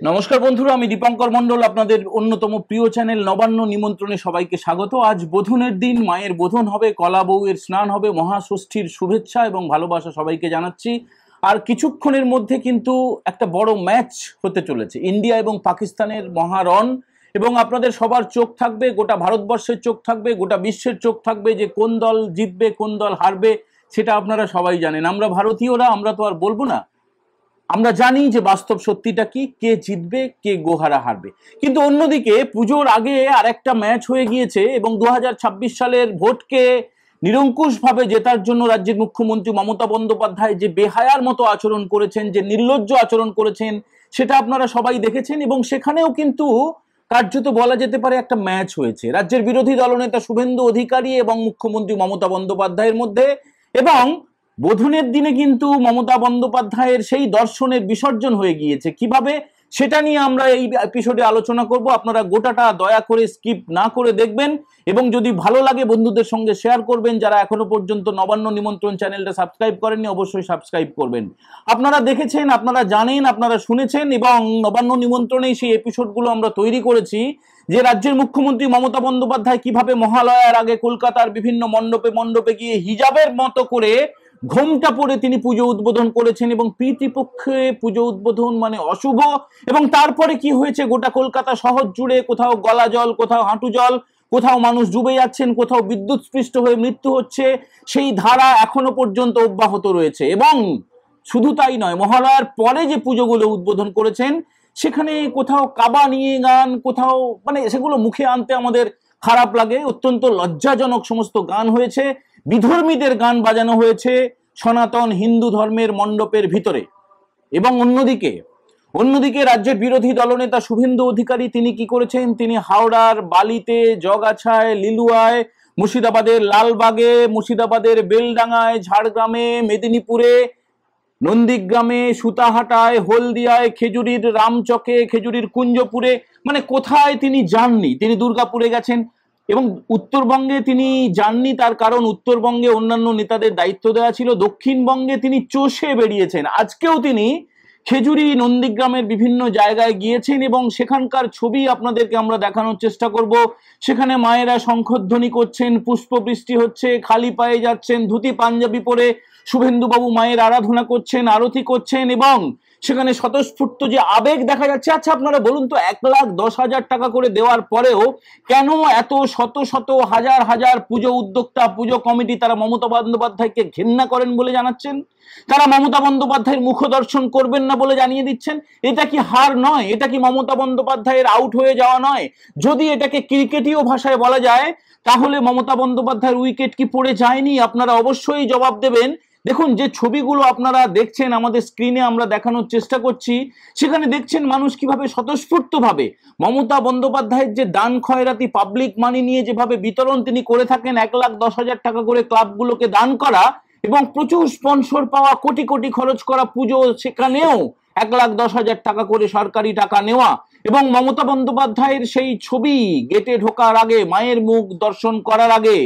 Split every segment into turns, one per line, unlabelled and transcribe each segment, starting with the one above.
নমস্কার বন্ধুরা, আমি দীপঙ্কর মণ্ডল, আপনাদের অন্যতম প্রিয় চ্যানেল নবান্ন নিমন্ত্রণে সবাইকে স্বাগত। আজ বোধনের দিন, মায়ের বোধন হবে, কলা বউয়ের স্নান হবে, মহাষষ্ঠীর শুভেচ্ছা এবং ভালোবাসা সবাইকে জানাচ্ছি। আর কিছুক্ষণের মধ্যে কিন্তু একটা বড় ম্যাচ হতে চলেছে, ইন্ডিয়া এবং পাকিস্তানের মহারণ। এবং আপনাদের সবার চোখ থাকবে, গোটা ভারতবর্ষের চোখ থাকবে, গোটা বিশ্বের চোখ থাকবে যে কোন দল জিতবে কোন দল হারবে, সেটা আপনারা সবাই জানেন। আমরা ভারতীয়রা, আমরা তো আর বলবো না, আমরা জানি যে বাস্তব সত্যিটা কি, কে জিতবে কে গোহারা হারবে। কিন্তু অন্যদিকে পুজোর আগে আরেকটা ম্যাচ হয়ে গিয়েছে এবং 2026 সালের ভোটকে নিরঙ্কুশভাবে জেতার জন্য রাজ্যের মুখ্যমন্ত্রী মমতা বন্দ্যোপাধ্যায় যে বেহায়ার মতো আচরণ করেছেন, যে নির্লজ্জ আচরণ করেছেন, সেটা আপনারা সবাই দেখেছেন। এবং সেখানেও কিন্তু কার্যত বলা যেতে পারে একটা ম্যাচ হয়েছে রাজ্যের বিরোধী দলনেতা শুভেন্দু অধিকারী এবং মুখ্যমন্ত্রী মমতা বন্দ্যোপাধ্যায়ের মধ্যে। এবং বোধনের দিনে কিন্তু মমতা বন্দ্যোপাধ্যায়ের সেই দর্শনের বিসর্জন হয়ে গিয়েছে কিভাবে, সেটা নিয়ে আমরা এই এপিসোডে আলোচনা করব। আপনারা গোটাটা দয়া করে স্কিপ না করে দেখবেন এবং যদি ভালো লাগে বন্ধুদের সঙ্গে শেয়ার করবেন। যারা এখনো পর্যন্ত নবান্ন নিমন্ত্রণ চ্যানেলটা সাবস্ক্রাইব করেননি, অবশ্যই সাবস্ক্রাইব করবেন। আপনারা দেখেছেন, আপনারা জানেন, আপনারা শুনেছেন এবং নবান্ন নিমন্ত্রণেই সেই এপিসোডগুলো আমরা তৈরি করেছি যে রাজ্যের মুখ্যমন্ত্রী মমতা বন্দ্যোপাধ্যায় কিভাবে মহালয়ার আগে কলকাতার বিভিন্ন মণ্ডপে মণ্ডপে গিয়ে হিজাবের মতো করে ঘোমটা পরে তিনি পুজো উদ্বোধন করেছেন। এবং পিতৃপক্ষে পুজো উদ্বোধন মানে অশুভ। এবং তারপরে কি হয়েছে, গোটা কলকাতা শহর জুড়ে কোথাও গলা জল, কোথাও হাঁটু জল, কোথাও মানুষ ডুবে যাচ্ছেন, কোথাও বিদ্যুৎ স্পৃষ্ট হয়ে মৃত্যু হচ্ছে। সেই ধারা এখনো পর্যন্ত অব্যাহত রয়েছে। এবং শুধু তাই নয়, মহালয়ার পরে যে পুজোগুলো উদ্বোধন করেছেন সেখানে কোথাও কাবা নিয়ে গান, কোথাও মানে সেগুলো মুখে আনতে আমাদের খারাপ লাগে, অত্যন্ত লজ্জাজনক সমস্ত গান হয়েছে। বিধর্মীদের গান বাজানো হয়েছে সনাতন হিন্দু ধর্মের মণ্ডপের ভিতরে। এবং অন্যদিকে রাজ্যের বিরোধী দলনেতা শুভেন্দু অধিকারী তিনি কি করেছেন, তিনি হাওড়ার বালিতে, জগাছায়, লিলুয়ায়, মুর্শিদাবাদের লালবাগে, মুর্শিদাবাদের বেলডাঙ্গায়, ঝাড়গ্রামে, মেদিনীপুরে, নন্দীগ্রামে, সুতাহাটায়, হলদিয়ায়, খেজুরির রামচকে, খেজুরির কুঞ্জপুরে, মানে কোথায় তিনি যাননি। তিনি দুর্গাপুরে গেছেন। এবং উত্তরবঙ্গে তিনি যাননি, তার কারণ উত্তরবঙ্গে অন্যান্য নেতাদের দায়িত্ব দেওয়া ছিল। দক্ষিণবঙ্গে তিনি চষে বেরিয়েছেন। আজকেও তিনি খেজুরি, নন্দীগ্রামের বিভিন্ন জায়গায় গিয়েছেন এবং সেখানকার ছবি আপনাদেরকে আমরা দেখানোর চেষ্টা করব। সেখানে মায়েরা শঙ্খধ্বনি করছেন, পুষ্পবৃষ্টি হচ্ছে, খালি পায়ে যাচ্ছেন, ধুতি পাঞ্জাবি পরে শুভেন্দুবাবু মায়ের আরাধনা করছেন, আরতি করছেন এবং সেখানে স্বতঃস্ফূর্ত যে আবেগ দেখা যাচ্ছে। আচ্ছা আপনারা বলুন তো, 1,10,000 টাকা করে দেওয়ার পরেও কেন এত শত শত হাজার হাজার পুজো উদ্যোক্তা, পুজো কমিটি তারা মমতা বন্দ্যোপাধ্যায়কে ঘেন্না করেন বলে জানাচ্ছেন? তারা মমতা বন্দ্যোপাধ্যায়ের মুখ দর্শন করবেন না বলে জানিয়ে দিচ্ছেন। এটা কি হার নয়? এটা কি মমতা বন্দ্যোপাধ্যায়ের আউট হয়ে যাওয়া নয়? যদি এটাকে ক্রিকেটীয় ভাষায় বলা যায় তাহলে মমতা বন্দ্যোপাধ্যায়ের উইকেট কি পড়ে যায়নি? আপনারা অবশ্যই জবাব দেবেন। দেখুন, যে ছবিগুলো আপনারা দেখছেন আমাদের স্ক্রিনে আমরা দেখানোর চেষ্টা করছি, সেখানে দেখছেন মানুষ কিভাবে স্বতঃস্ফূর্তভাবে মমতা বন্দ্যোপাধ্যায়ের যে দান খয়রাতি, পাবলিক মানি নিয়ে যেভাবে বিতরণ তিনি করে থাকেন, 1,10,000 টাকা করে ক্লাবগুলোকে দান করা এবং প্রচুর স্পন্সর পাওয়া, কোটি কোটি খরচ করা পুজো, সেখানেও 1,10,000 টাকা করে সরকারি টাকা নেওয়া। এবং মমতা বন্দ্যোপাধ্যায়ের সেই ছবি গেটে ঢোকার আগে, মায়ের মুখ দর্শন করার আগে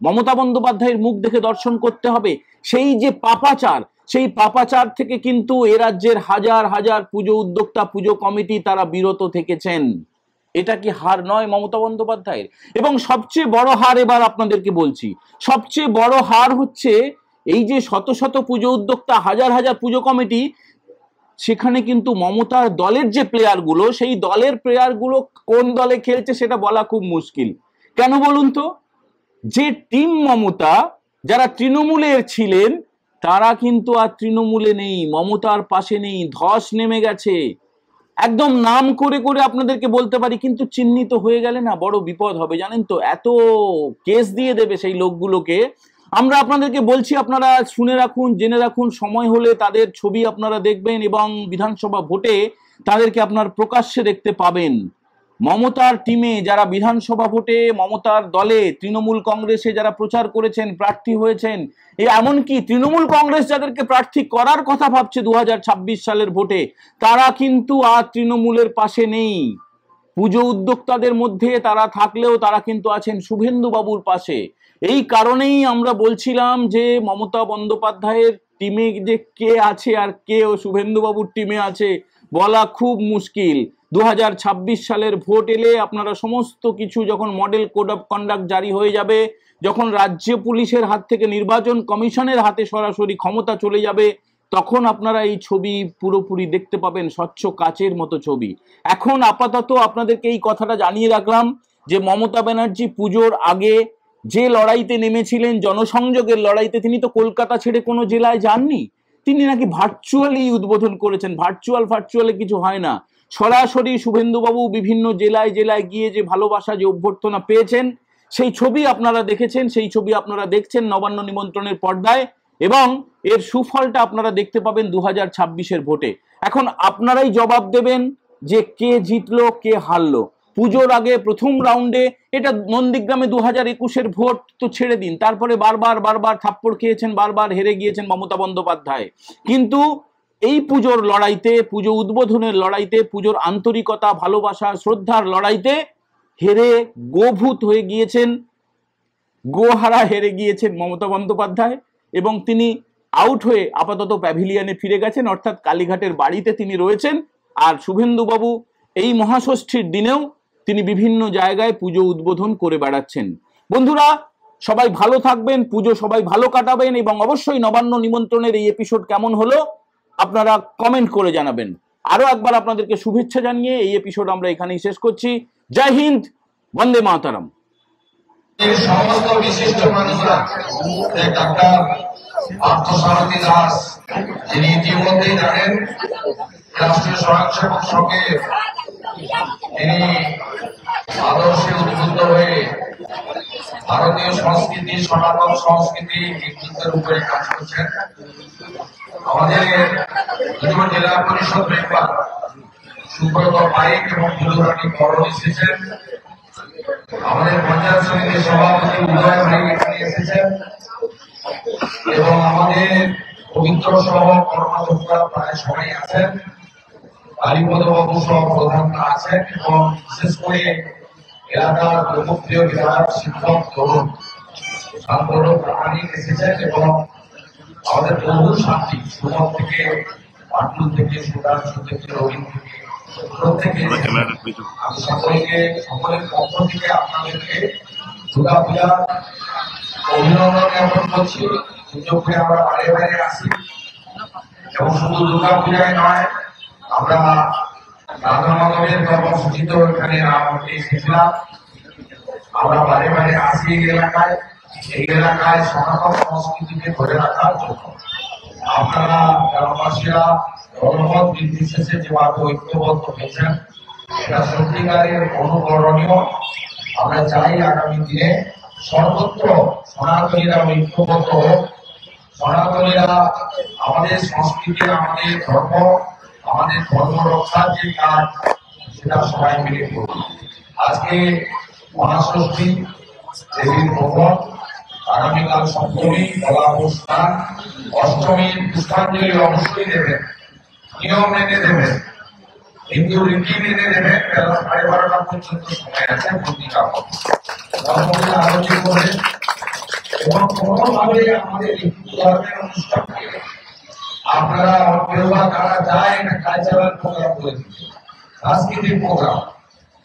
মমতা বন্দ্যোপাধ্যায়ের মুখ দেখে দর্শন করতে হবে। সেই যে পাপাচার, সেই পাপাচার থেকে কিন্তু এ রাজ্যের হাজার হাজার পুজো উদ্যোক্তা, পুজো কমিটি তারা বিরত থেকেছেন। এটা কি হার নয় মমতা বন্দ্যোপাধ্যায়ের? এবং সবচেয়ে বড় হার এবার আপনাদেরকে বলছি, সবচেয়ে বড় হার হচ্ছে এই যে শত শত পুজো উদ্যোক্তা, হাজার হাজার পুজো কমিটি, সেখানে কিন্তু মমতার দলের যে প্লেয়ারগুলো, সেই দলের প্লেয়ারগুলো কোন দলে খেলছে সেটা বলা খুব মুশকিল। কেন বলুন তো? যে টিম মমতা, যারা তৃণমূলের ছিলেন, তারা কিন্তু আর তৃণমূলে নেই, মমতার পাশে নেই, ধস নেমে গেছে। একদম নাম করে করে আপনাদেরকে বলতে পারি, কিন্তু চিহ্নিত হয়ে গেলে না বড় বিপদ হবে, জানেন তো। এত কেস দিয়ে দেবে সেই লোকগুলোকে। আমরা আপনাদেরকে বলছি, আপনারা শুনে রাখুন, জেনে রাখুন, সময় হলে তাদের ছবি আপনারা দেখবেন এবং বিধানসভা ভোটে তাদেরকে আপনার প্রকাশ্যে দেখতে পাবেন। মমতার টিমে যারা বিধানসভা ভোটে মমতার দলে, তৃণমূল কংগ্রেসে যারা প্রচার করেছেন, প্রার্থী হয়েছেন, এমনকি তৃণমূল কংগ্রেস যাদেরকে প্রার্থী করার কথা ভাবছে 2026 সালের ভোটে, তারা কিন্তু আর তৃণমূলের পাশে নেই। পুজো উদ্যোক্তাদের মধ্যে তারা থাকলেও তারা কিন্তু আছেন শুভেন্দু বাবুর পাশে। এই কারণেই আমরা বলছিলাম যে মমতা বন্দ্যোপাধ্যায়ের টিমে যে কে আছে আর কে শুভেন্দু বাবুর টিমে আছে বলা খুব মুশকিল। 2026 সালের ভোট এলে আপনারা সমস্ত কিছু যখন মডেল কোড অফ কন্ডাক্ট জারি হয়ে যাবে, যখন রাজ্য পুলিশের হাত থেকে নির্বাচন কমিশনের হাতে সরাসরি ক্ষমতা চলে যাবে, তখন আপনারা এই ছবি পুরোপুরি দেখতে পাবেন, স্বচ্ছ কাচের মতো ছবি। এখন আপাতত আপনাদেরকে এই কথাটা জানিয়ে রাখলাম যে মমতা ব্যানার্জি পুজোর আগে যে লড়াইতে নেমেছিলেন, জনসংযোগের লড়াইতে, তিনি তো কলকাতা ছেড়ে কোনো জেলায় যাননি। তিনি নাকি ভার্চুয়ালি উদ্বোধন করেছেন। ভার্চুয়ালে কিছু হয় না, সরাসরি শুভেন্দুবাবু বিভিন্ন জেলায় জেলায় গিয়ে যে ভালোবাসা, যে অভ্যর্থনা পেয়েছেন, সেই ছবি আপনারা দেখেছেন, সেই ছবি আপনারা দেখছেন নবান্ন নিমন্ত্রণের পর্দায়, এবং এর সুফলটা আপনারা দেখতে পাবেন 2026-এর ভোটে। এখন আপনারাই জবাব দেবেন যে কে জিতলো, কে হারলো। পুজোর আগে প্রথম রাউন্ডে এটা নন্দীগ্রামে 2021-এর ভোট তো ছেড়ে দিন, তারপরে বারবার থাপ্পড় খেয়েছেন, বারবার হেরে গিয়েছেন মমতা বন্দ্যোপাধ্যায়। কিন্তু এই পুজোর লড়াইতে, পুজো উদ্বোধনের লড়াইতে, পুজোর আন্তরিকতা, ভালোবাসা, শ্রদ্ধার লড়াইতে হেরে গোভূত হয়ে গিয়েছেন, গোহারা হেরে গিয়েছেন মমতা বন্দ্যোপাধ্যায়, এবং তিনি আউট হয়ে আপাতত প্যাভিলিয়নে ফিরে গেছেন, অর্থাৎ কালীঘাটের বাড়িতে তিনি রয়েছেন। আর শুভেন্দুবাবু এই মহাষষ্ঠীর দিনেও তিনি বিভিন্ন জায়গায় পুজো উদ্বোধন করে বেড়াচ্ছেন। বন্ধুরা, সবাই ভালো থাকবেন, পুজো সবাই ভালো কাটাবেন, এবং অবশ্যই নবান্ন নিমন্ত্রণের এই এপিসোড কেমন হলো আপনারা কমেন্ট করে জানাবেন। আরো একবার আপনাদেরকে শুভেচ্ছা জানিয়ে এই এপিসোড আমরা এখানেই শেষ করছি। জয় হিন্দ, বন্দে মাতরম।
সমস্ত বিশিষ্ট মানুষরা, ডাক্তার পার্থসারথী দাস, যিনি ইতিমধ্যেই জানেন রাষ্ট্রীয় স্বয়ংসেবক সংঘে তিনি আদর্শে উদ্বুদ্ধ হয়ে ভারতীয় সংস্কৃতি, সনাতন সংস্কৃতি, হিন্দুত্বের উপরে কাজ করছেন। আমাদের জেলা পরিষদ মেম্বার সুব্রত পাইক এবং মধুরানী বড় এসেছেন। আমাদের পঞ্চায়েত সমিতির সভাপতি উদয় ভাই এখানে এসেছেন, এবং আমাদের পবিত্র সহ কর্মকর্তা প্রায় সবাই আছেন। কালীপদ বাবু সহ প্রধানরা আছেন, এবং বিশেষ করে এলাকার লোকপ্রিয় বিধায়ক শিক্ষক তরুণ শান্তনু প্রামাণিক এসেছেন, এবং আমাদের বহু সাথী সুমন থেকে, পাটুল থেকে, সুধাংশু থেকে, রবীন্দ্র থেকে, প্রত্যেকে আমি সকলের পক্ষ থেকে আপনাদেরকে দুর্গা পূজা অভিনন্দন জ্ঞাপন করছি। সুযোগ করে আমরা বাড়ি বাইরে আসি, এবং শুধু দুর্গা পূজায় নয়, আমরা রাধা মাধবের কর্মসূচিতেও এখানে এসেছিলাম। আমরা বাড়ি বাইরে আসি এই এলাকায় সনাতন সংস্কৃতিকে ধরে রাখার জন্য। আপনারা গ্রামবাসীরা ধর্মমত নির্বিশেষে যেভাবে ঐক্যবদ্ধ হয়েছেন, এটা সত্যিকারের অনুকরণীয়। আমরা চাই আগামী দিনে সর্বত্র সনাতনীরা ঐক্যবদ্ধ হোক। সনাতনীরা আমাদের সংস্কৃতি, আমাদের ধর্ম রক্ষার যে কাজ, সেটা সবাই মিলে করব। আজকে মহাষষ্ঠী, দেবীর ভোজন, আগামীকাল সপ্তমী, কলাবস্থান, অষ্টমীর পুষ্পাঞ্জলি অবশ্যই দেবেন, নিয়ম মেনে দেবেন, হিন্দু রীতি মেনে দেবেন। বেলা 12:30 পর্যন্ত সময় আছে পত্রিকা আলোচনা করে, এবং কোনোভাবে আমাদের হিন্দু ধর্মের অনুষ্ঠানকে আপনারা কেউ বা তারা যায় একটা কালচারাল প্রোগ্রাম করে দিচ্ছে,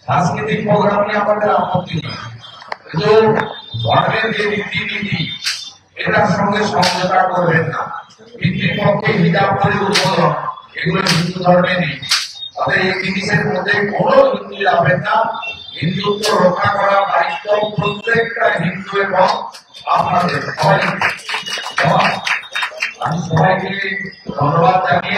সাংস্কৃতিক প্রোগ্রাম নিয়ে আমাদের আপত্তি নেই, কিন্তু ধর্মের যে রীতিনীতি এটার সঙ্গে সমঝোতা করবেন না। পিতৃপক্ষে হিজাব করে উদ্বোধন, এগুলো হিন্দু ধর্মে নেই। তবে এই জিনিসের মধ্যে কোনো হিন্দু যাবেন না। হিন্দুত্ব রক্ষা করার দায়িত্ব প্রত্যেকটা হিন্দু এবং আপনাদের সবাই। আমি সবাইকে ধন্যবাদ জানিয়ে